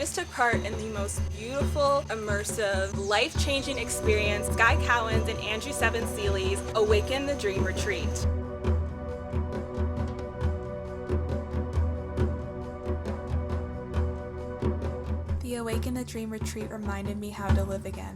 just took part in the most beautiful, immersive, life-changing experience, Sky Cowans and Andrew Seven Seeley's Awaken the Dream Retreat. The Awaken the Dream Retreat reminded me how to live again.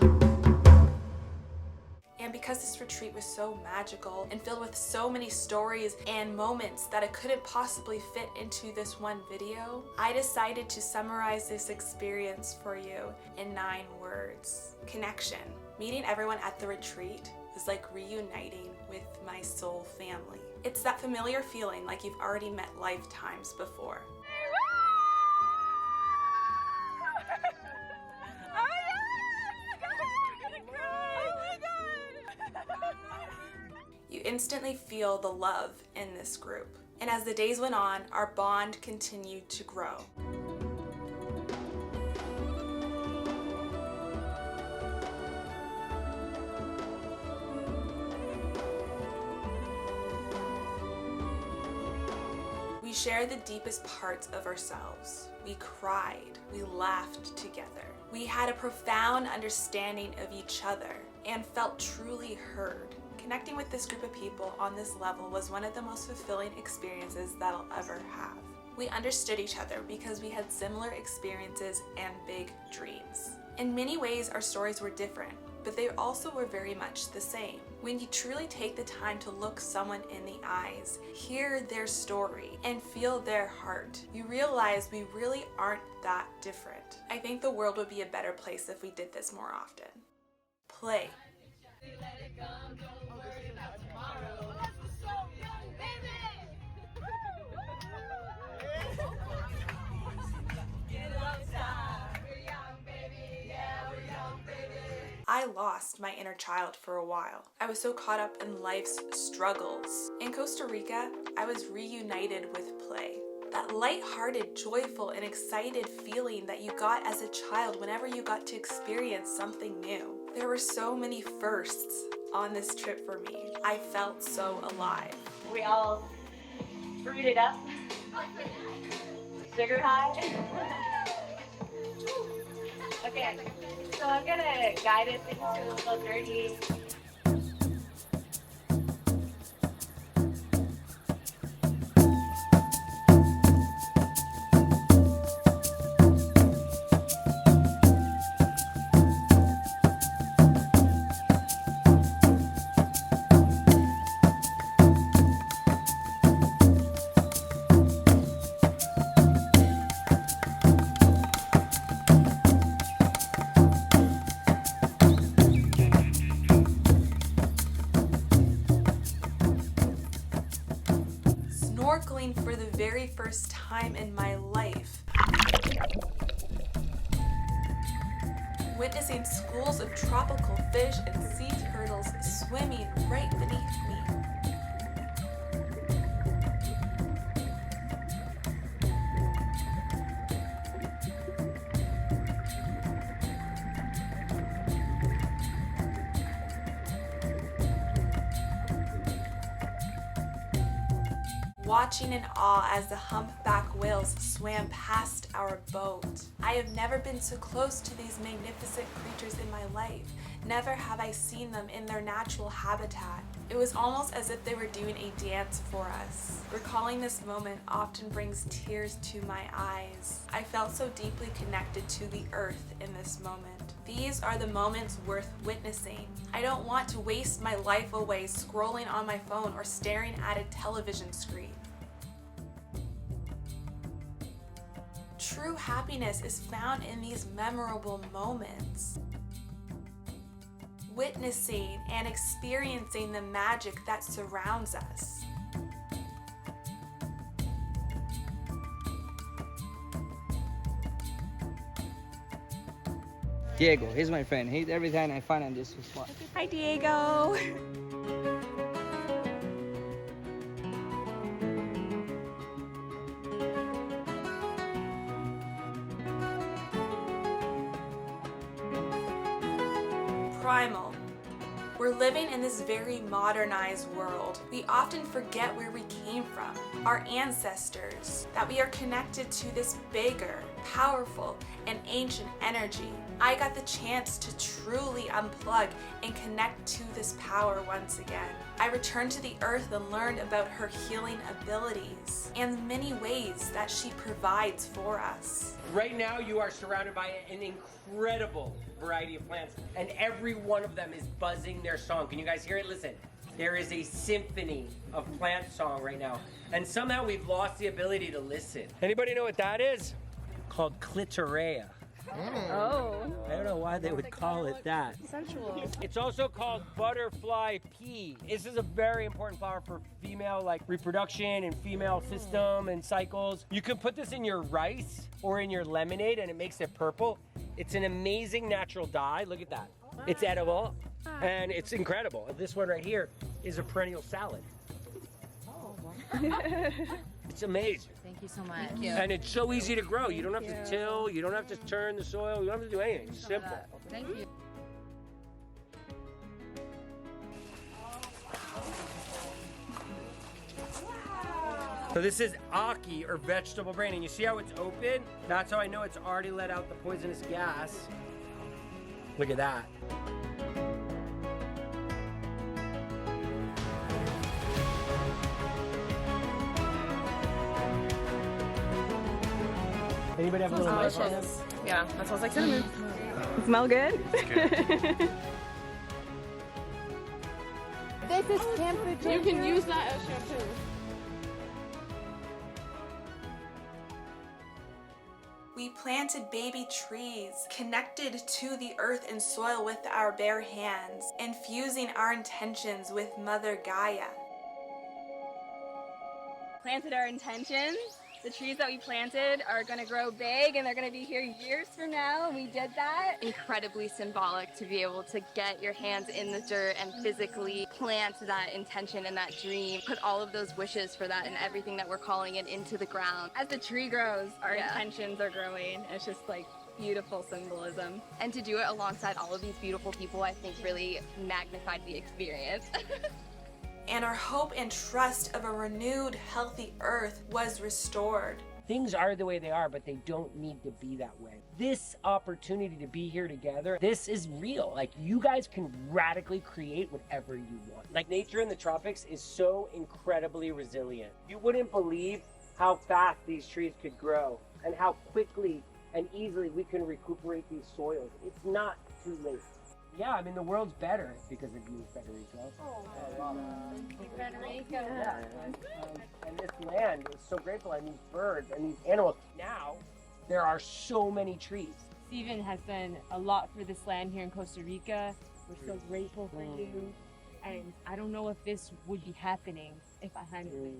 And because this retreat was so magical and filled with so many stories and moments that I couldn't possibly fit into this one video, I decided to summarize this experience for you in 9 words. Connection. Meeting everyone at the retreat was like reuniting with my soul family. It's that familiar feeling like you've already met lifetimes before. You instantly feel the love in this group. And as the days went on, our bond continued to grow. We shared the deepest parts of ourselves. We cried, we laughed together. We had a profound understanding of each other and felt truly heard. Connecting with this group of people on this level was one of the most fulfilling experiences that I'll ever have. We understood each other because we had similar experiences and big dreams. In many ways, our stories were different, but they also were very much the same. When you truly take the time to look someone in the eyes, hear their story, and feel their heart, you realize we really aren't that different. I think the world would be a better place if we did this more often. Play. I lost my inner child for a while. I was so caught up in life's struggles. In Costa Rica, I was reunited with play. That light-hearted, joyful, and excited feeling that you got as a child whenever you got to experience something new. There were so many firsts on this trip for me. I felt so alive. We all rooted up. Sugar high. Okay, so I'm gonna guide us into a little journey. Snorkeling for the very first time in my life. Witnessing schools of tropical fish and sea turtles swimming right beneath me. Watching in awe as the humpback whales swam past our boat. I have never been so close to these magnificent creatures in my life. Never have I seen them in their natural habitat. It was almost as if they were doing a dance for us. Recalling this moment often brings tears to my eyes. I felt so deeply connected to the earth in this moment. These are the moments worth witnessing. I don't want to waste my life away scrolling on my phone or staring at a television screen. True happiness is found in these memorable moments. Witnessing and experiencing the magic that surrounds us. Diego, he's my friend. He's everything I find on this spot. Hi, Diego. Primal. We're living in this very modernized world. We often forget where we came from, our ancestors, that we are connected to this bigger, powerful, and ancient energy. I got the chance to truly unplug and connect to this power once again. I returned to the earth and learned about her healing abilities and the many ways that she provides for us. Right now you are surrounded by an incredible variety of plants, and every one of them is buzzing their song. Can you guys hear it? Listen. There is a symphony of plant song right now, and somehow we've lost the ability to listen. Anybody know what that is? Called clitorea. Oh. I don't know why they would call it that. Sensual. It's also called butterfly pea. This is a very important flower for female reproduction and female system and cycles. You can put this in your rice or in your lemonade and it makes it purple. It's an amazing natural dye. Look at that. It's edible and it's incredible. This one right here is a perennial salad. It's amazing. Thank you so much. And it's so easy to grow. You don't have to till, you don't have to turn the soil, you don't have to do anything. It's simple. Thank you. So this is aki, or vegetable brain, and you see how it's open? That's how I know it's already let out the poisonous gas. Look at that. Anybody have a little knife on them? Yeah, that smells like cinnamon. Smell good? This is temperature. You can use that as shampoo. We planted baby trees, connected to the earth and soil with our bare hands, infusing our intentions with Mother Gaia. Planted our intentions. The trees that we planted are going to grow big and they're going to be here years from now, and we did that. Incredibly symbolic to be able to get your hands in the dirt and physically plant that intention and that dream, put all of those wishes for that and everything that we're calling it into the ground. As the tree grows, our intentions are growing. It's just like beautiful symbolism. And to do it alongside all of these beautiful people, I think really magnified the experience. And our hope and trust of a renewed, healthy earth was restored. Things are the way they are, but they don't need to be that way. This opportunity to be here together, this is real. Like, you guys can radically create whatever you want. Like, nature in the tropics is so incredibly resilient. You wouldn't believe how fast these trees could grow and how quickly and easily we can recuperate these soils. It's not too late. Yeah, I mean, the world's better because of you, Federico. Federico. Yeah, and this land is so grateful, and these birds and these animals. Now, there are so many trees. Stephen has done a lot for this land here in Costa Rica. We're so grateful for you. And I don't know if this would be happening if I hadn't been.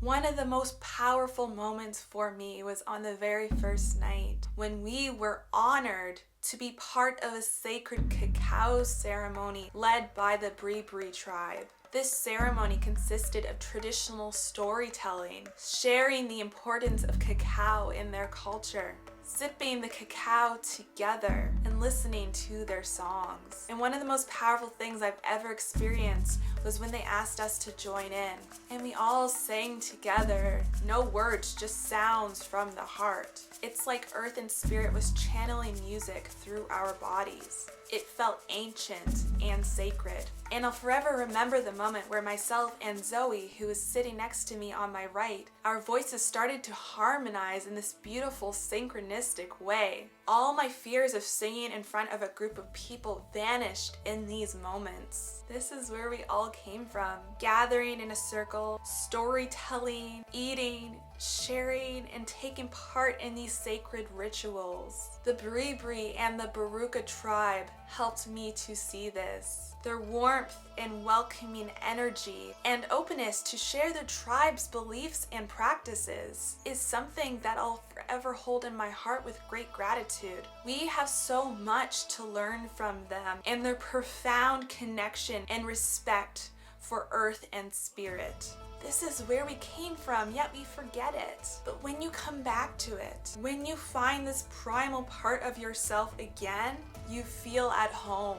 One of the most powerful moments for me was on the very first night when we were honored to be part of a sacred cacao ceremony led by the Bribri tribe. This ceremony consisted of traditional storytelling, sharing the importance of cacao in their culture, sipping the cacao together, and listening to their songs. And one of the most powerful things I've ever experienced was when they asked us to join in. And we all sang together, no words, just sounds from the heart. It's like earth and spirit was channeling music through our bodies. It felt ancient and sacred. And I'll forever remember the moment where myself and Zoe, who was sitting next to me on my right, our voices started to harmonize in this beautiful synchronistic way. All my fears of singing in front of a group of people vanished in these moments. This is where we all came from, gathering in a circle, storytelling, eating, sharing, and taking part in these sacred rituals. The Bribri and the Baruka tribe helped me to see this. Their warmth and welcoming energy and openness to share their tribe's beliefs and practices is something that I'll forever hold in my heart with great gratitude. We have so much to learn from them and their profound connection and respect for earth and spirit. This is where we came from, yet we forget it. But when you come back to it, when you find this primal part of yourself again, you feel at home.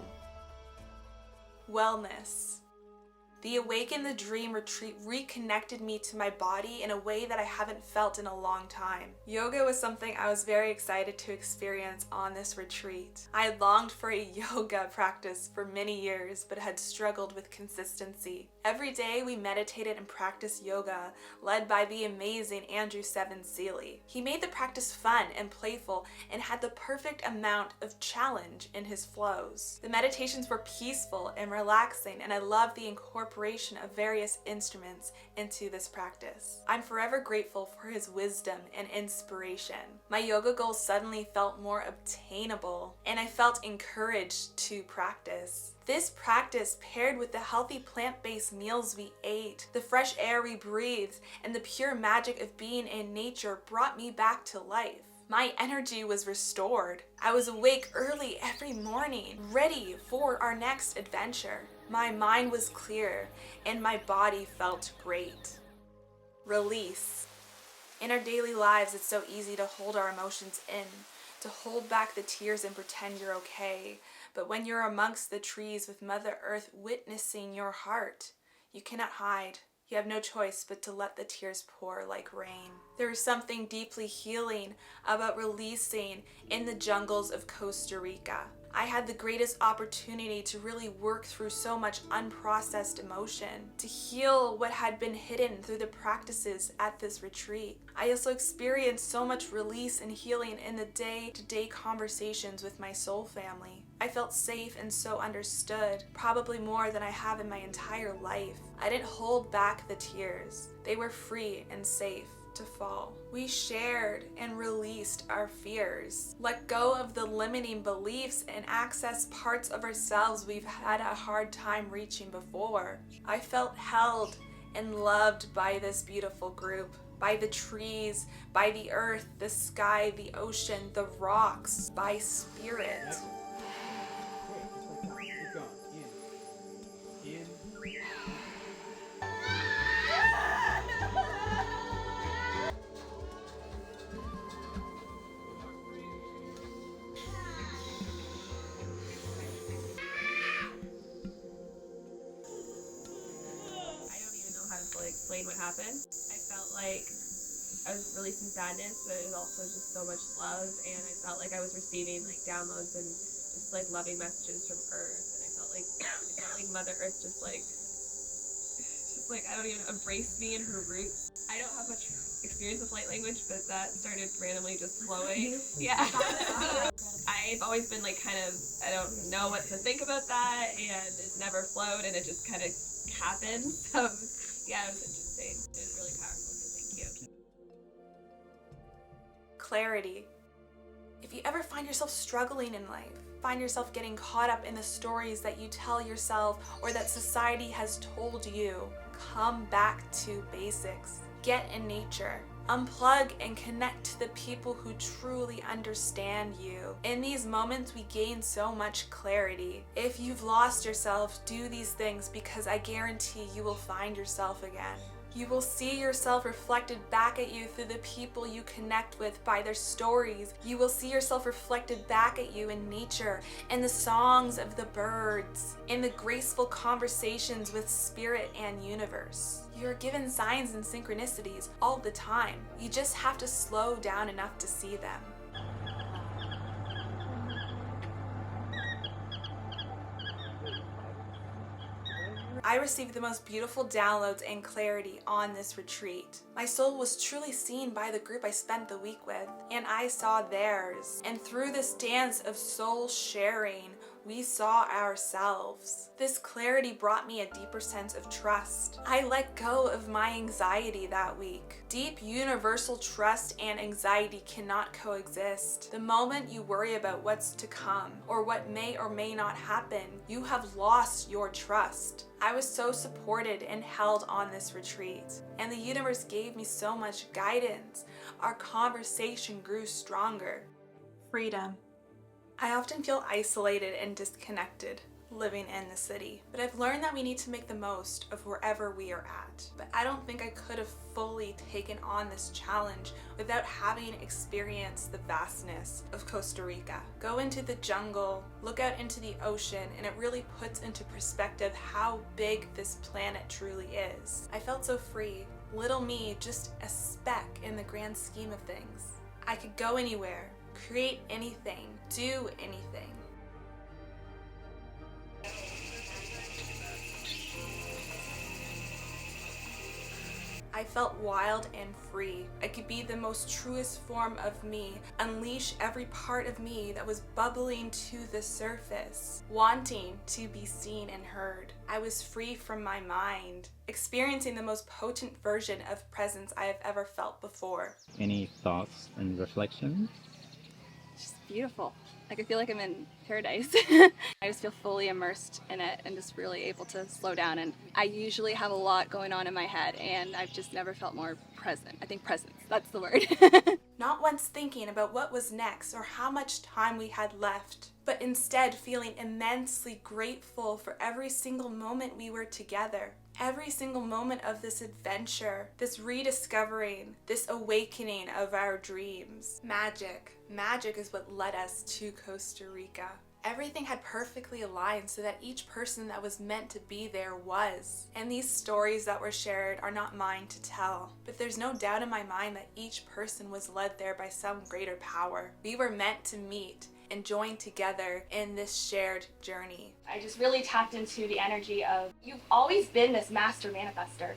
Wellness. The Awaken the Dream Retreat reconnected me to my body in a way that I haven't felt in a long time. Yoga was something I was very excited to experience on this retreat. I had longed for a yoga practice for many years, but had struggled with consistency. Every day we meditated and practiced yoga, led by the amazing Andrew Seven Seeley. He made the practice fun and playful and had the perfect amount of challenge in his flows. The meditations were peaceful and relaxing, and I loved the incorporation of various instruments into this practice. I'm forever grateful for his wisdom and inspiration. My yoga goals suddenly felt more obtainable, and I felt encouraged to practice. This practice, paired with the healthy plant-based meals we ate, the fresh air we breathed, and the pure magic of being in nature, brought me back to life. My energy was restored. I was awake early every morning, ready for our next adventure. My mind was clear, and my body felt great. Release. In our daily lives, it's so easy to hold our emotions in, to hold back the tears and pretend you're okay. But when you're amongst the trees with Mother Earth witnessing your heart, you cannot hide. You have no choice but to let the tears pour like rain. There is something deeply healing about releasing in the jungles of Costa Rica. I had the greatest opportunity to really work through so much unprocessed emotion, to heal what had been hidden through the practices at this retreat. I also experienced so much release and healing in the day-to-day conversations with my soul family. I felt safe and so understood, probably more than I have in my entire life. I didn't hold back the tears. They were free and safe to fall. We shared and released our fears, let go of the limiting beliefs, and access parts of ourselves we've had a hard time reaching before. I felt held and loved by this beautiful group, by the trees, by the earth, the sky, the ocean, the rocks, by spirit. Explain what happened. I felt like I was releasing sadness, but it was also just so much love, and I felt like I was receiving like downloads and just like loving messages from Earth, and I felt like Mother Earth just like I don't even embrace me in her roots. I don't have much experience with light language, but that started randomly just flowing. Yeah. I've always been like kind of, I don't know what to think about that, and it's never flowed, and it just kind of happened. So yeah, it was interesting. It was really powerful, so thank you. Clarity. If you ever find yourself struggling in life, find yourself getting caught up in the stories that you tell yourself or that society has told you, come back to basics. Get in nature. Unplug and connect to the people who truly understand you. In these moments, we gain so much clarity. If you've lost yourself, do these things, because I guarantee you will find yourself again. You will see yourself reflected back at you through the people you connect with by their stories. You will see yourself reflected back at you in nature, in the songs of the birds, in the graceful conversations with spirit and universe. You are given signs and synchronicities all the time. You just have to slow down enough to see them. I received the most beautiful downloads and clarity on this retreat. My soul was truly seen by the group I spent the week with, and I saw theirs. And through this dance of soul sharing, we saw ourselves. This clarity brought me a deeper sense of trust. I let go of my anxiety that week. Deep universal trust and anxiety cannot coexist. The moment you worry about what's to come or what may or may not happen, you have lost your trust. I was so supported and held on this retreat, and the universe gave me so much guidance. Our conversation grew stronger. Freedom. I often feel isolated and disconnected, living in the city, but I've learned that we need to make the most of wherever we are at. But I don't think I could have fully taken on this challenge without having experienced the vastness of Costa Rica. Go into the jungle, look out into the ocean, and it really puts into perspective how big this planet truly is. I felt so free, little me just a speck in the grand scheme of things. I could go anywhere, create anything, do anything. I felt wild and free. I could be the most truest form of me, unleash every part of me that was bubbling to the surface, wanting to be seen and heard. I was free from my mind, experiencing the most potent version of presence I have ever felt before. Any thoughts and reflections? It's just beautiful. Like I feel like I'm in paradise. I just feel fully immersed in it and just really able to slow down. And I usually have a lot going on in my head and I've just never felt more present. I think presence, that's the word. Not once thinking about what was next or how much time we had left, but instead feeling immensely grateful for every single moment we were together. Every single moment of this adventure, this rediscovering, this awakening of our dreams. Magic. Magic is what led us to Costa Rica. Everything had perfectly aligned so that each person that was meant to be there was. And these stories that were shared are not mine to tell, but there's no doubt in my mind that each person was led there by some greater power. We were meant to meet and join together in this shared journey. I just really tapped into the energy of, you've always been this master manifester.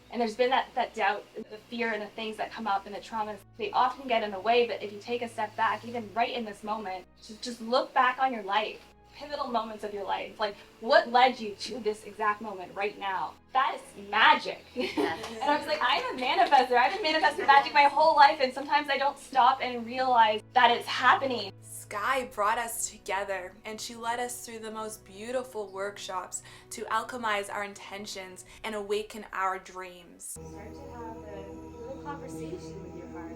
And there's been that doubt, the fear and the things that come up and the traumas, they often get in the way, but if you take a step back, even right in this moment, just look back on your life, pivotal moments of your life, like what led you to this exact moment right now? That is magic. And I was like, I'm a manifester. I've been manifesting magic my whole life, and sometimes I don't stop and realize that it's happening. Sky brought us together and she led us through the most beautiful workshops to alchemize our intentions and awaken our dreams. Start to have a little conversation with your heart.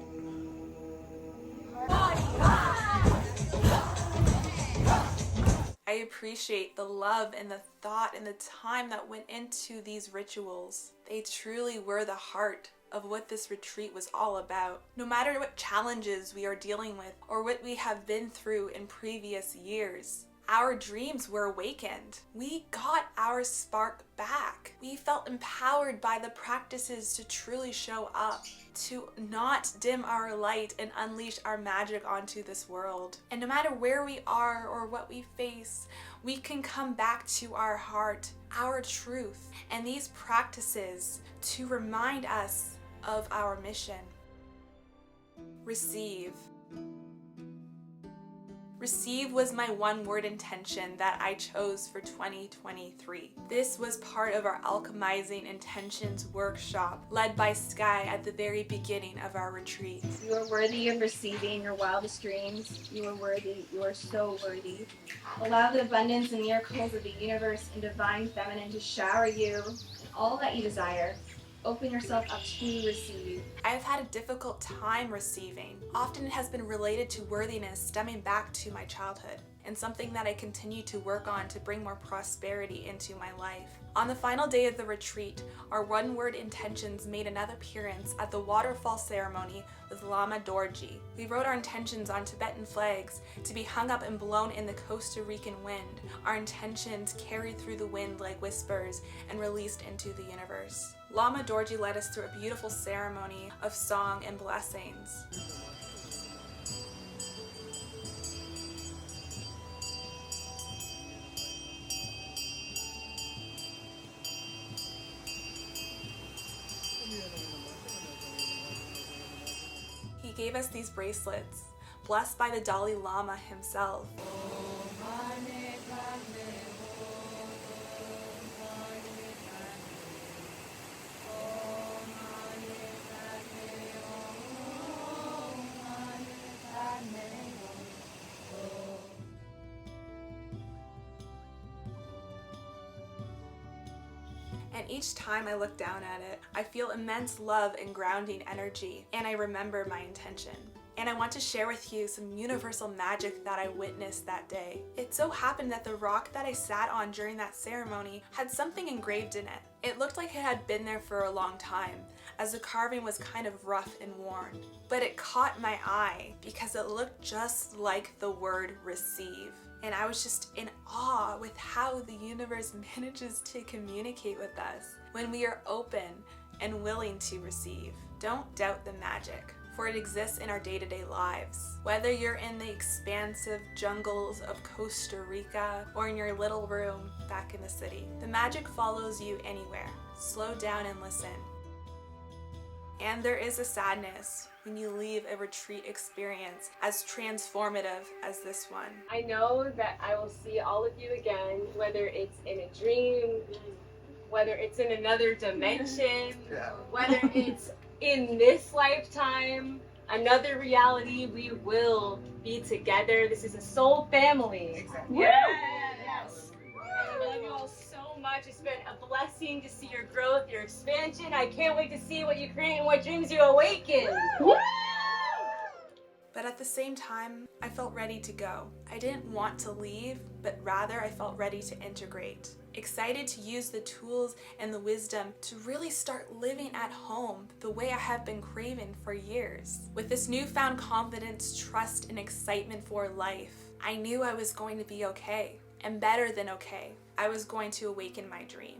I appreciate the love and the thought and the time that went into these rituals. They truly were the heart of what this retreat was all about. No matter what challenges we are dealing with or what we have been through in previous years, our dreams were awakened. We got our spark back. We felt empowered by the practices to truly show up, to not dim our light and unleash our magic onto this world. And no matter where we are or what we face, we can come back to our heart, our truth, and these practices to remind us of our mission. Receive. Receive was my one-word intention that I chose for 2023. This was part of our Alchemizing Intentions workshop led by Sky at the very beginning of our retreat. You are worthy of receiving your wildest dreams. You are worthy. You are so worthy. Allow the abundance and miracles of the universe and divine feminine to shower you with all that you desire. Open yourself up to receive. I have had a difficult time receiving. Often it has been related to worthiness stemming back to my childhood, and something that I continue to work on to bring more prosperity into my life. On the final day of the retreat, our one-word intentions made another appearance at the waterfall ceremony with Lama Dorji. We wrote our intentions on Tibetan flags to be hung up and blown in the Costa Rican wind. Our intentions carried through the wind like whispers and released into the universe. Lama Dorji led us through a beautiful ceremony of song and blessings. He gave us these bracelets, blessed by the Dalai Lama himself. And each time I look down at it, I feel immense love and grounding energy, and I remember my intention. and I want to share with you some universal magic that I witnessed that day. It so happened that the rock that I sat on during that ceremony had something engraved in it. It looked like it had been there for a long time, as the carving was kind of rough and worn. But it caught my eye because it looked just like the word receive. And I was just in awe with how the universe manages to communicate with us when we are open and willing to receive. Don't doubt the magic, for it exists in our day-to-day lives. Whether you're in the expansive jungles of Costa Rica or in your little room back in the city, the magic follows you anywhere. Slow down and listen. And there is a sadness when you leave a retreat experience as transformative as this one. I know that I will see all of you again, whether it's in a dream, whether it's in another dimension, whether it's in this lifetime, another reality. We will be together. This is a soul family. Exactly. Yes. And I love you all so much. It's been a blessing to see your growth, your expansion. I can't wait to see what you create and what dreams you awaken. But at the same time, I felt ready to go. I didn't want to leave, but rather I felt ready to integrate. Excited to use the tools and the wisdom to really start living at home the way I have been craving for years. With this newfound confidence, trust, and excitement for life, I knew I was going to be okay, and better than okay. I was going to awaken my dream.